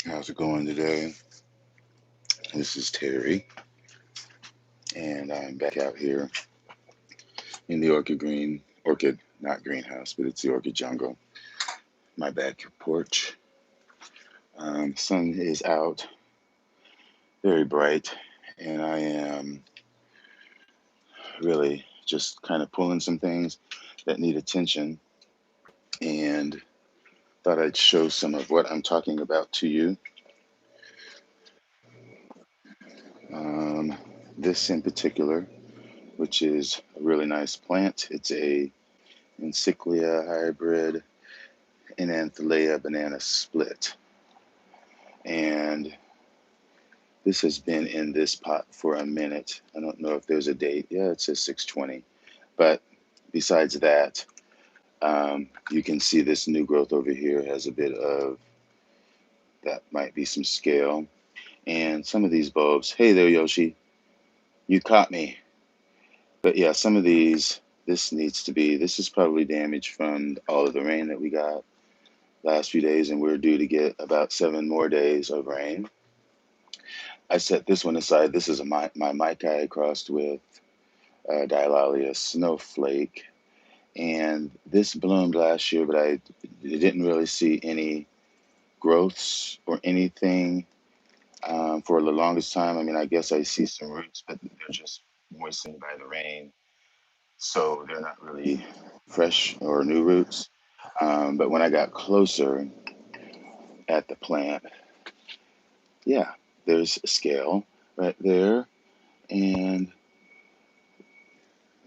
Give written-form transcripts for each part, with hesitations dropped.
How's it going today? This is Terry, and I'm back out here in the orchid, not greenhouse, but it's the orchid jungle. My back porch. Sun is out, very bright, and I am really just kind of pulling some things that need attention, and thought I'd show some of what I'm talking about to you. Um, this in particular, which is a really nice plant. It's a Encyclia hybrid Enanthalea banana split. And this has been in this pot for a minute. I don't know if there's a date. Yeah, it says 620. But besides that, you can see this new growth over here has a bit of, that might be some scale. And some of these bulbs, hey there, Yoshi, you caught me. But yeah, some of these, this is probably damage from all of the rain that we got last few days, and we're due to get about 7 more days of rain. I set this one aside. This is my Maikai crossed with Dilalia Snowflake. And this bloomed last year, but I didn't really see any growths or anything for the longest time. I mean, I guess I see some roots, but they're just moistened by the rain. So they're not really fresh or new roots. But when I got closer at the plant, yeah, there's a scale right there. And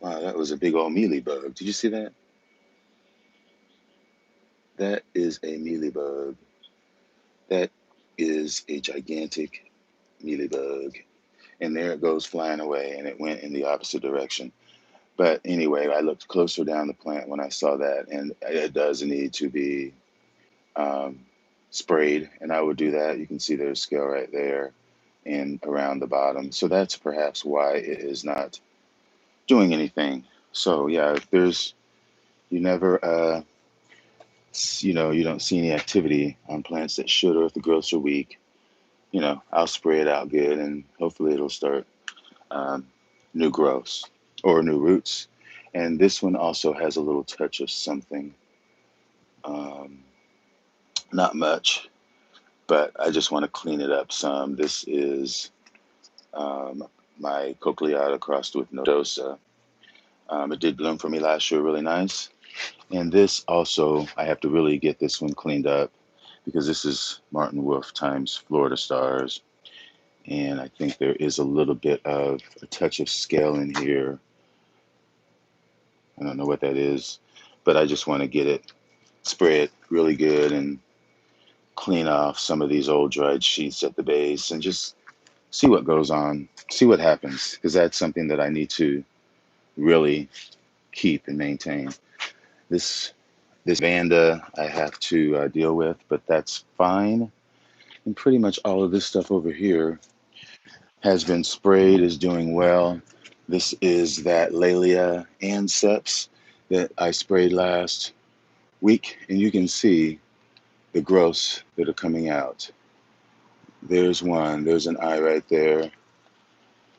wow, that was a big old mealybug. Did you see that? That is a mealybug. That is a gigantic mealybug. And there it goes flying away, and it went in the opposite direction. But anyway, I looked closer down the plant when I saw that, and it does need to be um, sprayed, and I would do that. You can see there's scale right there and around the bottom. So that's perhaps why it is not doing anything. So yeah, if there's, you never you don't see any activity on plants that should, or if the growths are weak, I'll spray it out good, and hopefully it'll start um, new growths or new roots. And this one also has a little touch of something, um, not much, but I just want to clean it up some. This is my cochleata crossed with nodosa. It did bloom for me last year, really nice. And this also, I have to really get this one cleaned up because this is Martin Wolf times Florida Stars. And I think there is a little bit of a touch of scale in here. I don't know what that is, but I just want to get it, spray it really good and clean off some of these old dried sheets at the base and just see what goes on, see what happens, because that's something that I need to really keep and maintain. This this Vanda I have to deal with, but that's fine. And pretty much all of this stuff over here has been sprayed, is doing well. This is that Laelia anceps that I sprayed last week, and you can see the growths that are coming out. There's one, there's an eye right there,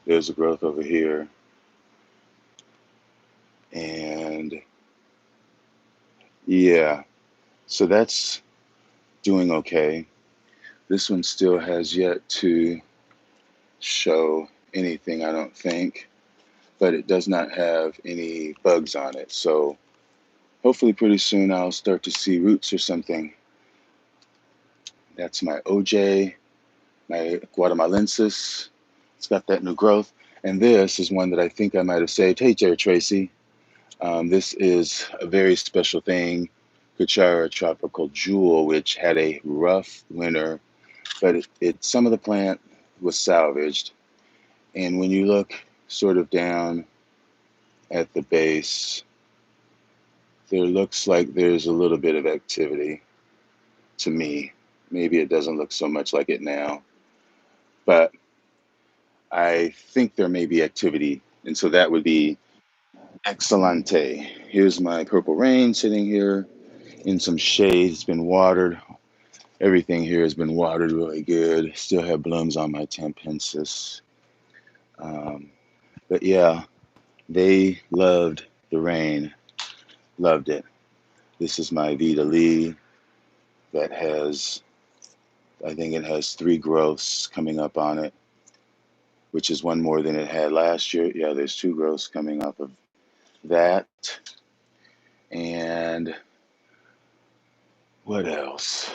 there's a growth over here, and yeah, so that's doing okay. This one still has yet to show anything, I don't think, but it does not have any bugs on it. So hopefully pretty soon I'll start to see roots or something. That's my OJ, my Guatemalensis. It's got that new growth. And this is one that I think I might have saved. Hey, Jerry Tracy. This is a very special thing, Cuchara Tropical Jewel, which had a rough winter, but some of the plant was salvaged. And when you look sort of down at the base, there looks like there's a little bit of activity to me. Maybe it doesn't look so much like it now, but I think there may be activity. And so that would be Excelente. Here's my purple rain sitting here in some shade. It's been watered. Everything here has been watered really good. Still have blooms on my tampensis. Um, but yeah, they loved the rain, loved it. This is my Vita Lee that has, I think it has three growths coming up on it, which is one more than it had last year. Yeah, there's two growths coming up of that. And what else?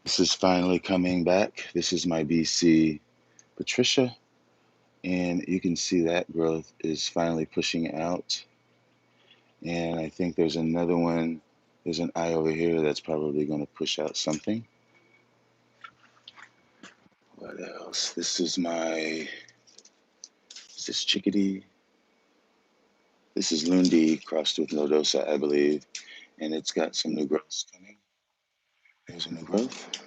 This is finally coming back. This is my BC Patricia. And you can see that growth is finally pushing out. And I think there's another one. There's an eye over here that's probably going to push out something. What else? This is is this chickadee? This is Lundi crossed with Nodosa, I believe. And it's got some new growths coming. There's a new growth.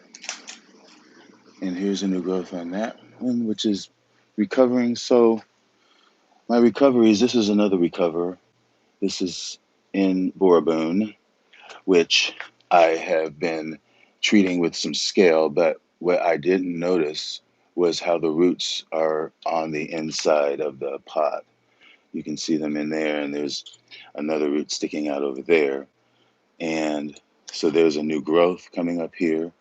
And here's a new growth on that one, which is recovering. So my recoveries, this is another recover. This is in Boroboon, which I have been treating with some scale, but what I didn't notice was how the roots are on the inside of the pot. You can see them in there, and there's another root sticking out over there. And so there's a new growth coming up here.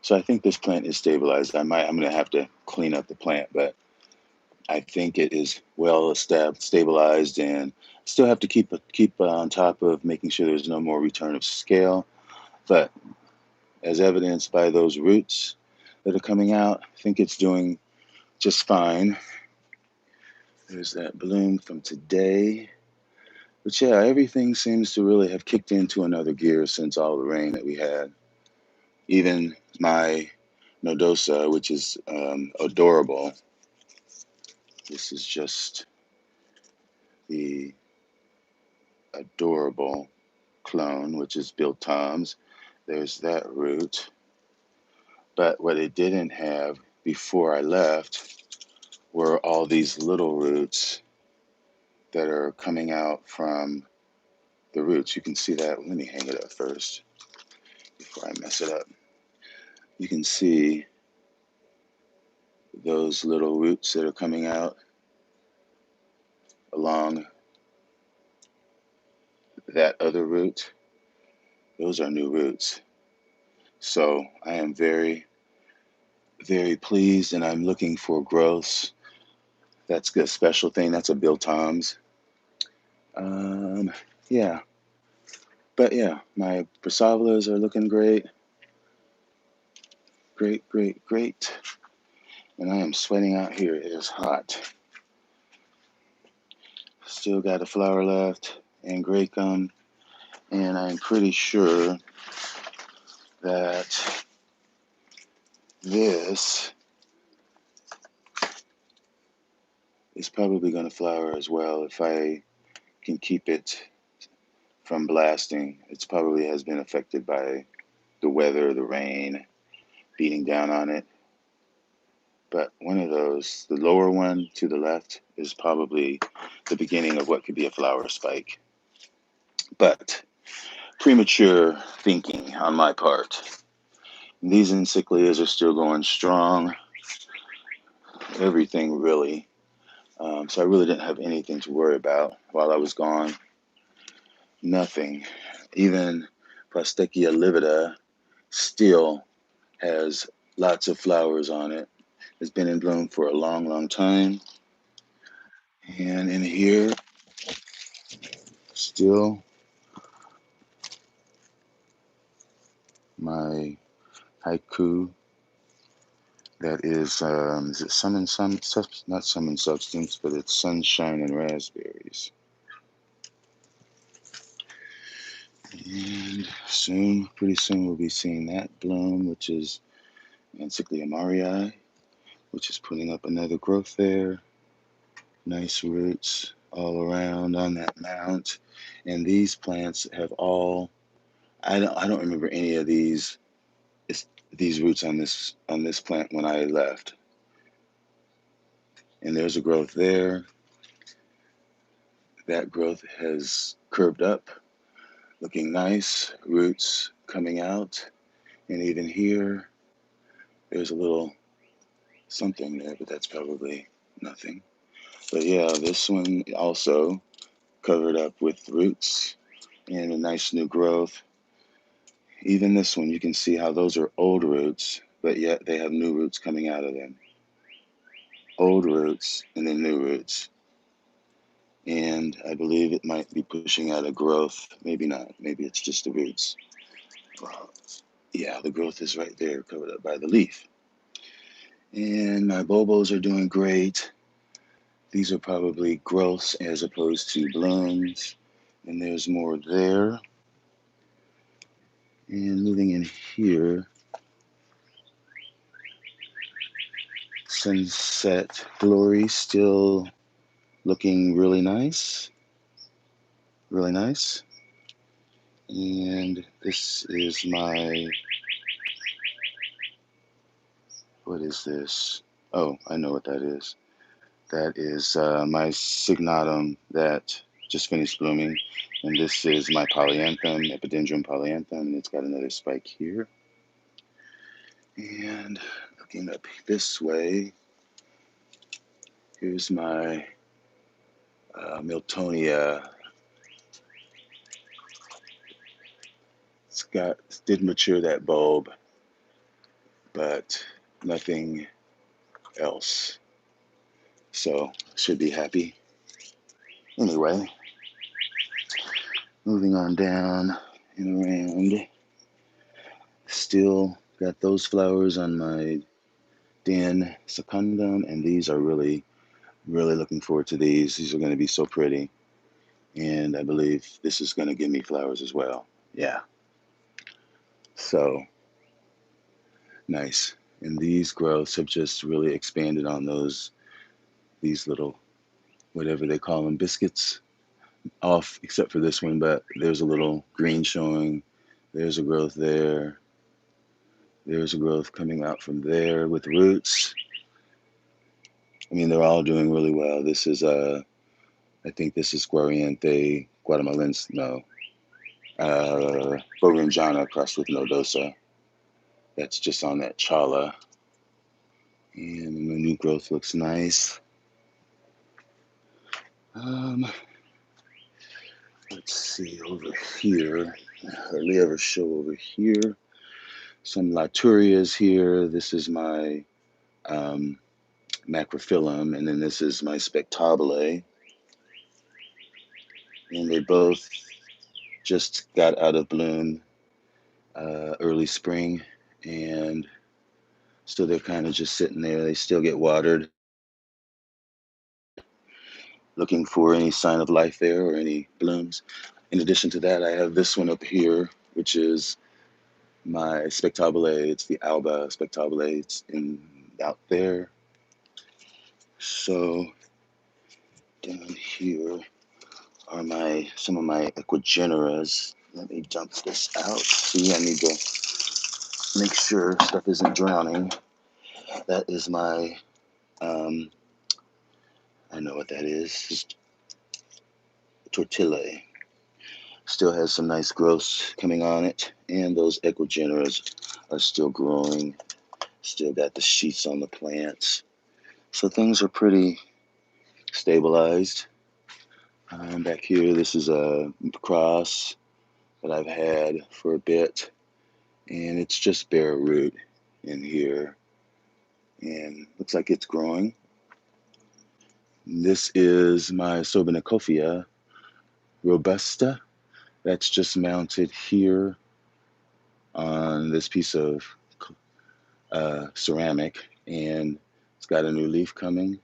So I think this plant is stabilized. I'm going to have to clean up the plant, but I think it is well stabilized, and still have to keep on top of making sure there's no more return of scale. But as evidenced by those roots that are coming out, I think it's doing just fine. There's that bloom from today. But yeah, everything seems to really have kicked into another gear since all the rain that we had. Even my Nodosa, which is adorable. This is just the adorable clone, which is Bill Tom's. There's that root. But what it didn't have before I left were all these little roots that are coming out from the roots. You can see that. Let me hang it up first before I mess it up. You can see those little roots that are coming out along that other root. Those are new roots. So I am very, very pleased, and I'm looking for growths. That's a special thing. That's a Bill Tom's. Um, yeah. But yeah, my Brassavolas are looking great. Great, great, great. And I am sweating out here. It is hot. Still got a flower left and great gum. And I'm pretty sure that this is probably going to flower as well if I can keep it from blasting. It probably has been affected by the weather, the rain beating down on it. But one of those, the lower one to the left, is probably the beginning of what could be a flower spike. But premature thinking on my part. These encyclias are still going strong. Everything really. So I really didn't have anything to worry about while I was gone. Nothing. Even Prostechia livida still has lots of flowers on it. It's been in bloom for a long, long time. And in here, still my haiku. That is it sun and sun, not sun and substance, but it's sunshine and raspberries. And soon, pretty soon, we'll be seeing that bloom, which is Encyclia Marii, which is putting up another growth there. Nice roots all around on that mount. And these plants have all, I don't remember any of these roots on this plant when I left. And there's a growth there. That growth has curved up. looking nice, roots coming out, and even here, there's a little something there, but that's probably nothing. But yeah, this one also covered up with roots and a nice new growth. Even this one, you can see how those are old roots, but yet they have new roots coming out of them. Old roots and then new roots. And I believe it might be pushing out a growth. Maybe not. Maybe it's just the roots. Well, yeah, the growth is right there, covered up by the leaf. And my bobos are doing great. These are probably growths as opposed to blooms. And there's more there. And moving in here, Sunset Glory still looking really nice. Really nice. And this is my, what is this? Oh, I know what that is. That is my signatum that just finished blooming. And this is my polyanthum, Epidendrum polyanthum, and it's got another spike here. And looking up this way, here's my Miltonia. Did mature that bulb, but nothing else. So should be happy. Anyway, moving on down and around. Still got those flowers on my Den Secundum, and these are really, really looking forward to these. These are going to be so pretty. And I believe this is going to give me flowers as well. Yeah. So nice. And these growths have just really expanded on these little, whatever they call them, biscuits, off except for this one, but there's a little green showing. There's a growth there. There's a growth coming out from there with roots. I mean, they're all doing really well. This is I think this is Guariente Guatemalense, no, Borinjana crossed with Nodosa. That's just on that chala. And the new growth looks nice. Um, let's see over here. I hardly ever show over here. Some Laturias here. This is my um, Macrophyllum, and then this is my Spectabile. And they both just got out of bloom early spring, and so they're kind of just sitting there. They still get watered, looking for any sign of life there or any blooms. In addition to that, I have this one up here, which is my Spectabile. It's the Alba Spectabile. It's out there. So down here are some of my Equigeneras. Let me dump this out. See, I need to make sure stuff isn't drowning. That is my, I know what that is. Just Tortilla. Still has some nice growths coming on it. And those Equigeneras are still growing. Still got the sheets on the plants. So things are pretty stabilized. Back here, this is a cross that I've had for a bit. And it's just bare root in here. And looks like it's growing. This is my Sobanicophia robusta. That's just mounted here on this piece of ceramic, and it's got a new leaf coming.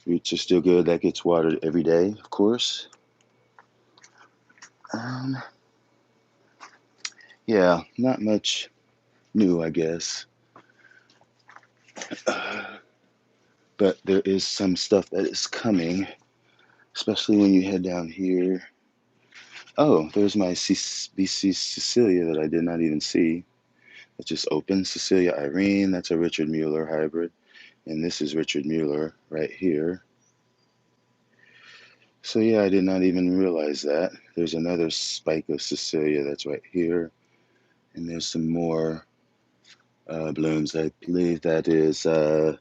Roots are still good. That gets watered every day, of course. Um, yeah, not much new, I guess. Uh, but there is some stuff that is coming, especially when you head down here. Oh, there's my BC Cecilia that I did not even see. It just opened. Cecilia Irene, that's a Richard Mueller hybrid. And this is Richard Mueller right here. So yeah, I did not even realize that. There's another spike of Cecilia that's right here, and there's some more blooms. I believe that is I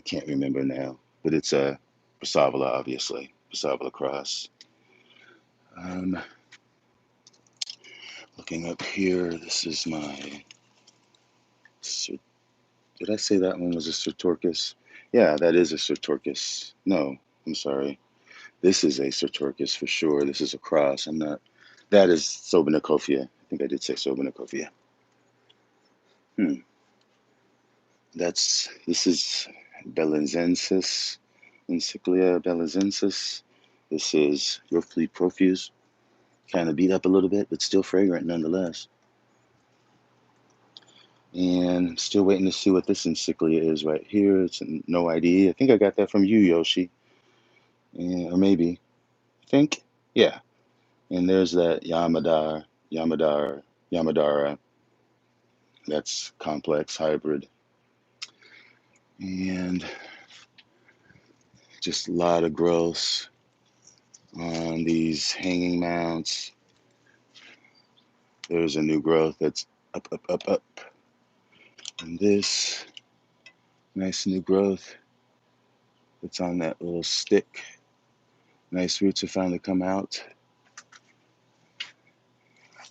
can't remember now, but it's a Passavola, obviously, Passavola cross. Um, Looking up here, this is my. Did I say that one was a Sertorchis? Yeah, that is a Sertorchis. No, I'm sorry. This is a Sertorchis for sure. This is a cross. I'm not. That is Sobanicophia. I think I did say Sobanicophia. Hmm. This is Belenzensis, Encyclia Belenzensis. This is roughly profuse, kind of beat up a little bit, but still fragrant nonetheless. And still waiting to see what this encyclia is right here. It's no ID. I think I got that from you, Yoshi. Yeah, or maybe. I think. Yeah. And there's that Yamadara. That's complex hybrid. And just a lot of growth on these hanging mounts. There's a new growth that's up. And this nice new growth that's on that little stick. Nice roots have finally come out.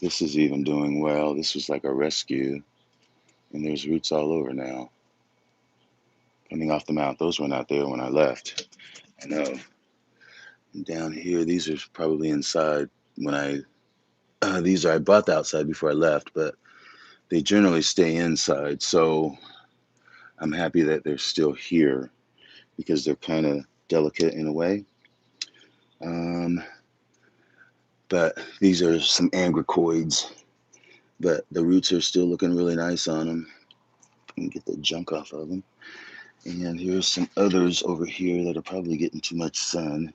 This is even doing well. This was like a rescue. And there's roots all over now. Coming off the mount. Those were not there when I left. I know. And down here, these are probably inside when I bought the outside before I left, but they generally stay inside. So I'm happy that they're still here because they're kind of delicate in a way. Um, but these are some angricoids, but the roots are still looking really nice on them. You can get the junk off of them. And here's some others over here that are probably getting too much sun.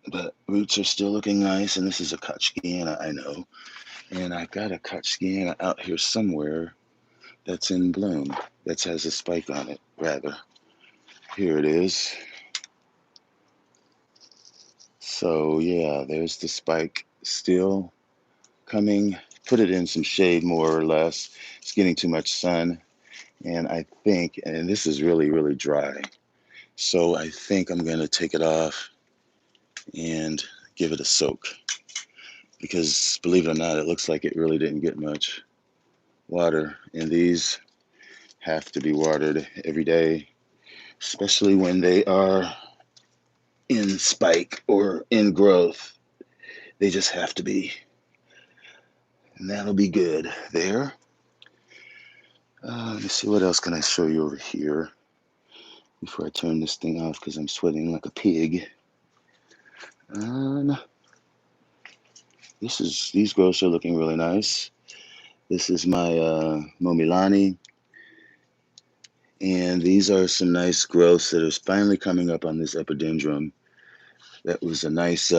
But roots are still looking nice, and this is a Kochkiana, I know. And I got a Kochkiana out here somewhere that's in bloom, that has a spike on it, rather. Here it is. So yeah, there's the spike still coming. Put it in some shade more or less. It's getting too much sun. And I think, and this is really, really dry. So I think I'm going to take it off and give it a soak. Because believe it or not, it looks like it really didn't get much water. And these have to be watered every day, especially when they are in spike or in growth. They just have to be. And that'll be good there. Let me see, what else can I show you over here before I turn this thing off because I'm sweating like a pig. Um, these growths are looking really nice. This is my Momilani, and these are some nice growths that are finally coming up on this epidendrum. That was a nice,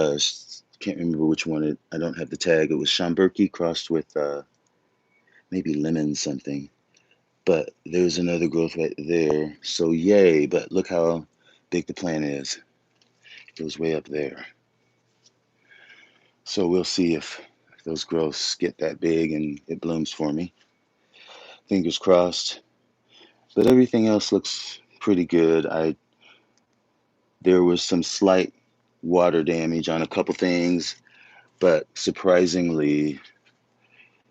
can't remember which one. I don't have the tag. It was Schomburgki crossed with maybe lemon something. But there's another growth right there. So yay, but look how big the plant is. It goes way up there. So we'll see if those growths get that big and it blooms for me. Fingers crossed. But everything else looks pretty good. There was some slight water damage on a couple things, but surprisingly,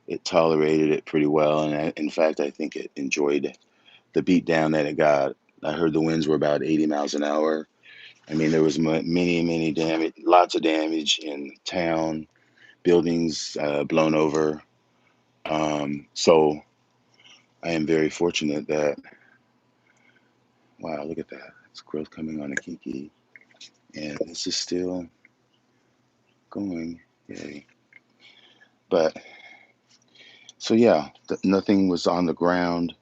it tolerated it pretty well. And in fact, I think it enjoyed the beat down that it got. I heard the winds were about 80 miles an hour. I mean, there was many damage, lots of damage in town, buildings blown over. So I am very fortunate that, wow, look at that. It's growth coming on a Kiki. And this is still going. Yay. But so yeah, nothing was on the ground.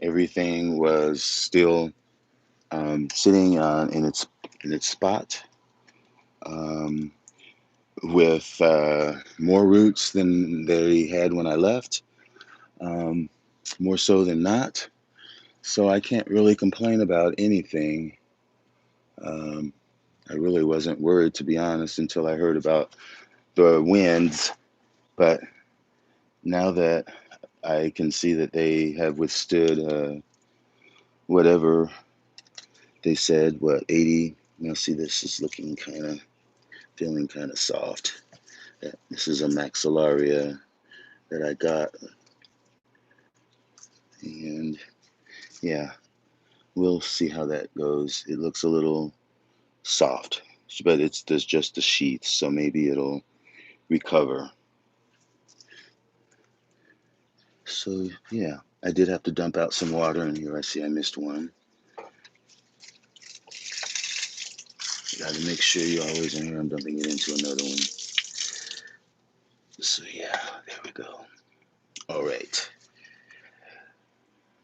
Everything was still sitting in its spot um, with more roots than they had when I left, um, more so than not. So I can't really complain about anything. Um, I really wasn't worried, to be honest, until I heard about the winds. But now that I can see that they have withstood whatever they said, what, 80? Now, see, this is looking kind of, feeling kind of soft. This is a maxillaria that I got. And yeah, we'll see how that goes. It looks a little soft, but it's there's just a sheath, so maybe it'll recover. So yeah, I did have to dump out some water, and here I see I missed one. You got to make sure you always in here. I'm dumping it into another one. So yeah, there we go. All right.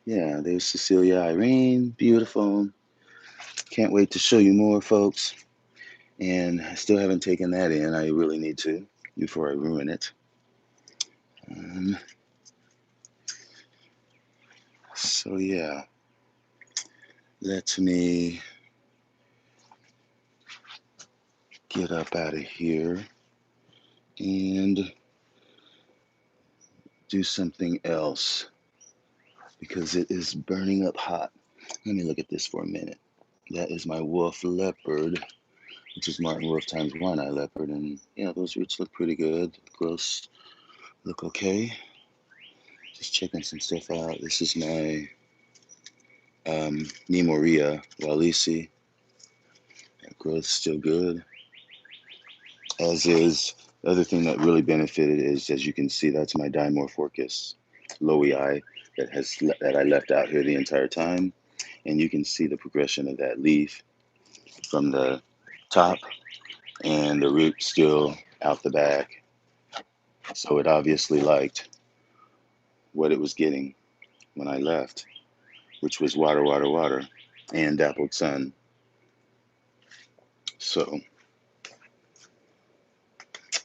Yeah, there's Cecilia Irene. Beautiful. Can't wait to show you more, folks. And I still haven't taken that in. I really need to before I ruin it. Um, so yeah, let me get up out of here and do something else because it is burning up hot. Let me look at this for a minute. That is my wolf leopard, which is Martin Wolf times one-eye leopard. And yeah, those roots look pretty good. Growths look okay. Just checking some stuff out. This is my Nemoria Walisi. That growth's still good. As is, the other thing that really benefited is, as you can see, that's my Dimorphorchis lowii that I left out here the entire time. And you can see the progression of that leaf from the top and the root still out the back. So it obviously liked what it was getting when I left, which was water, water, water, and dappled sun. So,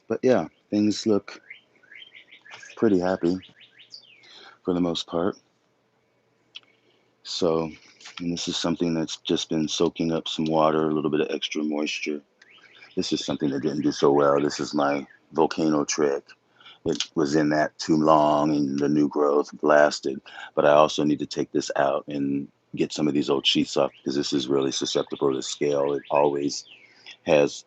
but yeah, things look pretty happy for the most part. So, and this is something that's just been soaking up some water, a little bit of extra moisture. This is something that didn't do so well. This is my volcano trick. It was in that too long and the new growth blasted. But I also need to take this out and get some of these old sheaths off because this is really susceptible to scale. It always has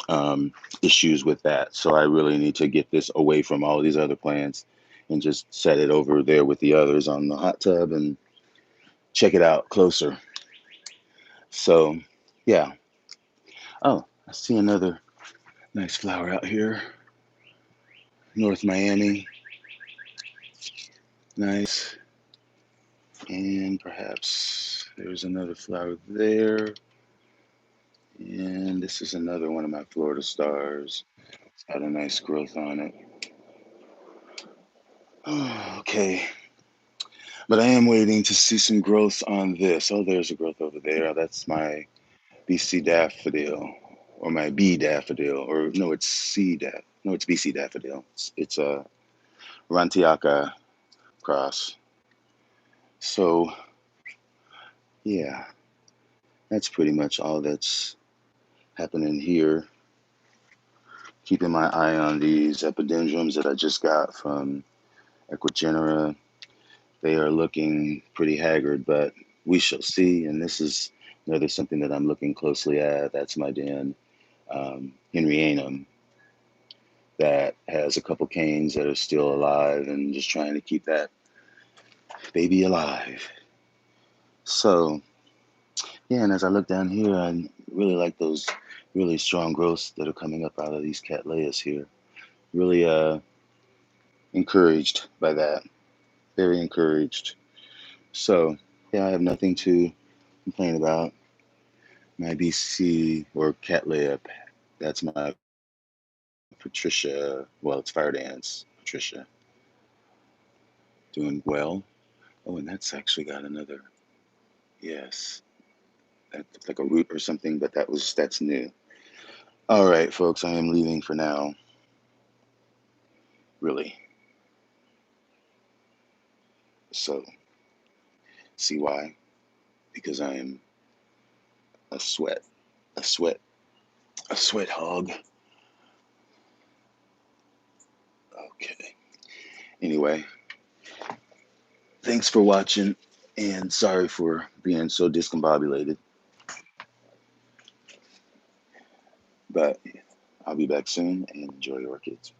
um, issues with that. So I really need to get this away from all these other plants and just set it over there with the others on the hot tub and check it out closer. So, yeah. Oh, I see another nice flower out here. North Miami. Nice. And perhaps there's another flower there. And this is another one of my Florida stars. It's got a nice growth on it. Oh, okay. But I am waiting to see some growth on this. Oh, there's a growth over there. That's my BC daffodil. Or my B daffodil. Or no, it's C daff. No, it's BC daffodil. It's a Rantiaka cross. So, yeah, that's pretty much all that's happening here. Keeping my eye on these epidendrums that I just got from Equigenera. They are looking pretty haggard, but we shall see. And this is another something that I'm looking closely at. That's my den, Henrianum, that has a couple canes that are still alive and just trying to keep that baby alive. So, yeah, and as I look down here, I really like those really strong growths that are coming up out of these cattleyas here. Really encouraged by that. Very encouraged. So, yeah, I have nothing to complain about. My BC or Cattleya, that's my Patricia. Well, it's Fire Dance. Patricia doing well. Oh, and that's actually got another. Yes, that looked like a root or something, but that's new. All right, folks, I am leaving for now. Really. So, see why? Because I am a sweat. a sweat hog. Okay. Anyway, thanks for watching, and sorry for being so discombobulated. But I'll be back soon, and enjoy your orchids.